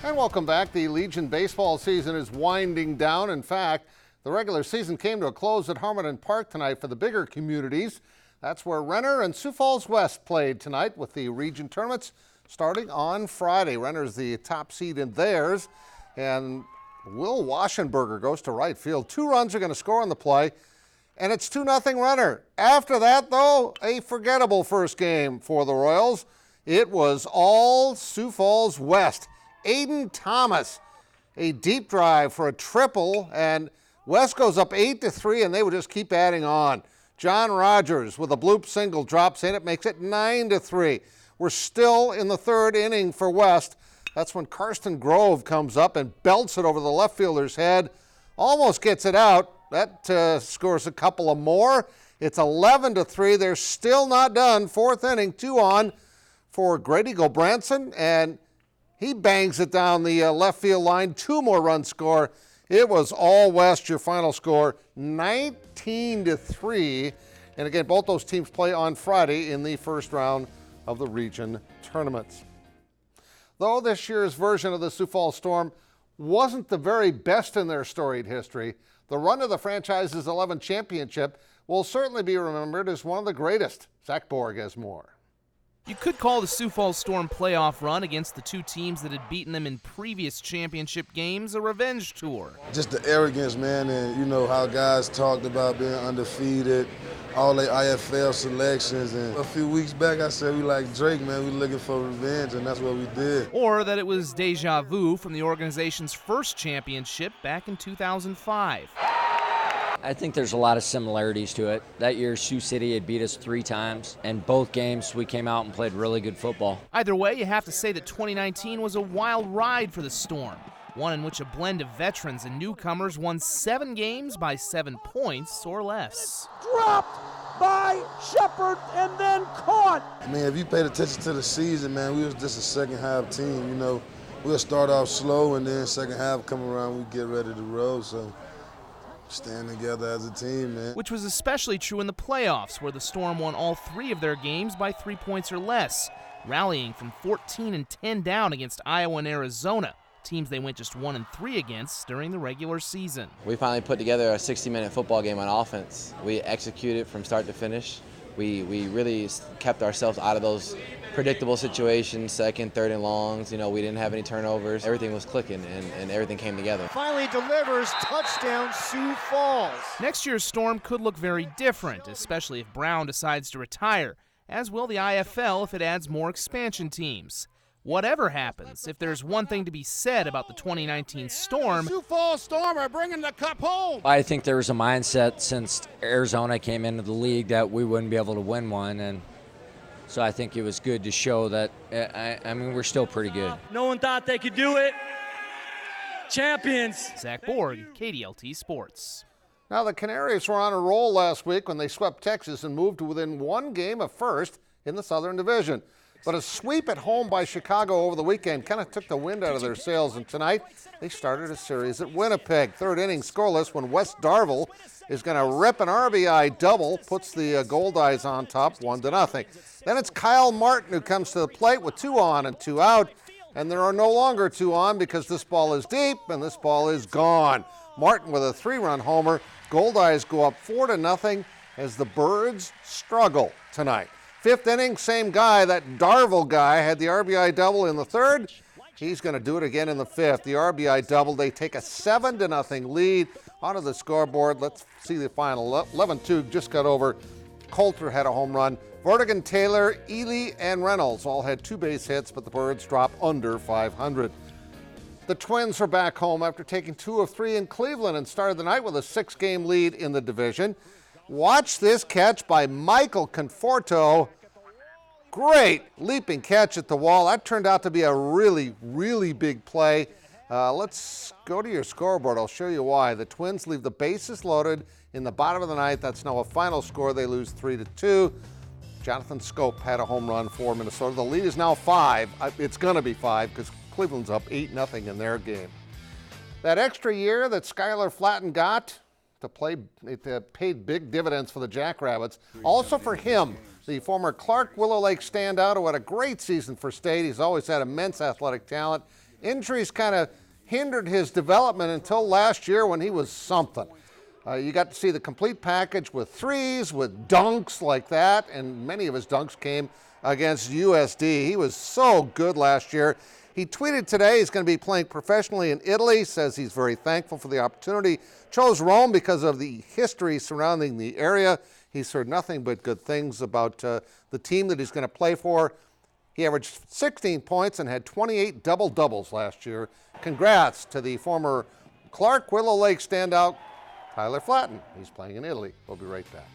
And welcome back. The Legion baseball season is winding down. In fact, the regular season came to a close at Harmon Park tonight for the bigger communities. That's where Renner and Sioux Falls West played tonight, with the region tournaments starting on Friday. Renner's the top seed in theirs, and Will Waschenberger goes to right field. 2 runs are going to score on the play, and it's 2-0 Renner. After that, though, a forgettable first game for the Royals. It was all Sioux Falls West. Aiden Thomas, a deep drive for a triple, and West goes up 8-3, and they would just keep adding on. John Rogers with a bloop single drops in. It makes it 9-3. We're still in the 3rd inning for West. That's when Karsten Grove comes up and belts it over the left fielder's head. Almost gets it out. That scores a couple of more. It's 11-3. They're still not done. 4th inning, 2 on for Grady Gobranson, and he bangs it down the left field line. 2 more runs score. It was all West. Your final score, 19-3. And again, both those teams play on Friday in the first round of the region tournaments. Though this year's version of the Sioux Falls Storm wasn't the very best in their storied history, the run of the franchise's 11th championship will certainly be remembered as one of the greatest. Zach Borg has more. You could call the Sioux Falls Storm playoff run against the 2 teams that had beaten them in previous championship games a revenge tour. Just the arrogance, man, and you know how guys talked about being undefeated, all the IFL selections. And a few weeks back I said we like Drake, man, we looking for revenge, and that's what we did. Or that it was deja vu from the organization's first championship back in 2005. I think there's a lot of similarities to it. That year, Sioux City had beat us 3 times, and both games we came out and played really good football. Either way, you have to say that 2019 was a wild ride for the Storm, one in which a blend of veterans and newcomers won 7 games by 7 points or less. Dropped by Shepard and then caught. I mean, if you paid attention to the season, man, we was just a second half team. You know, we'll start off slow, and then second half come around, we get ready to roll. So stand together as a team, man. Which was especially true in the playoffs, where the Storm won all 3 of their games by 3 points or less, rallying from 14-10 down against Iowa and Arizona, teams they went just 1-3 against during the regular season. We finally put together a 60-minute football game on offense. We executed from start to finish. We really kept ourselves out of those predictable situations, 2nd, 3rd and longs. You know, we didn't have any turnovers. Everything was clicking, and everything came together. Finally delivers, touchdown Sioux Falls. Next year's Storm could look very different, especially if Brown decides to retire, as will the IFL if it adds more expansion teams. Whatever happens, if there's one thing to be said about the 2019 Storm, Sioux Falls Storm are bringing the cup home. I think there was a mindset since Arizona came into the league that we wouldn't be able to win one, and so I think it was good to show that, I mean, we're still pretty good. No one thought they could do it. Champions. Zach Borg, KDLT Sports. Now, the Canaries were on a roll last week when they swept Texas and moved to within 1 game of first in the Southern Division. But a sweep at home by Chicago over the weekend kind of took the wind out of their sails, and tonight they started a series at Winnipeg. 3rd inning scoreless when Wes Darville is going to rip an RBI double, puts the Goldeyes on top 1-0. Then it's Kyle Martin who comes to the plate with 2 on and 2 out, and there are no longer 2 on because this ball is deep and this ball is gone. Martin with a 3-run homer. Goldeyes go up 4-0 as the Birds struggle tonight. 5th inning, same guy, that Darville guy, had the RBI double in the 3rd. He's going to do it again in the 5th. The RBI double, they take a 7-0 lead onto the scoreboard. Let's see the final. 11-2 just got over. Coulter had a home run. Vortigan, Taylor, Ely, and Reynolds all had 2 base hits, but the Birds drop under 500. The Twins are back home after taking 2 of 3 in Cleveland and started the night with a 6-game lead in the division. Watch this catch by Michael Conforto. Great leaping catch at the wall. That turned out to be a really, really big play. Let's go to your scoreboard. I'll show you why. The Twins leave the bases loaded in the bottom of the ninth. That's now a final score. They lose 3-2. Jonathan Scope had a home run for Minnesota. The lead is now 5. It's going to be 5 because Cleveland's up 8-0 in their game. That extra year that Skylar Flatten got to play, it paid big dividends for the Jackrabbits. Also for him, the former Clark Willow Lake standout who had a great season for state. He's always had immense athletic talent. Injuries kind of hindered his development until last year when he was something. You got to see the complete package with threes, with dunks like that, and many of his dunks came against USD. He was so good last year. He tweeted today he's going to be playing professionally in Italy, says he's very thankful for the opportunity. Chose Rome because of the history surrounding the area. He's heard nothing but good things about the team that he's going to play for. He averaged 16 points and had 28 double-doubles last year. Congrats to the former Clark Willow Lake standout, Tyler Flatten. He's playing in Italy. We'll be right back.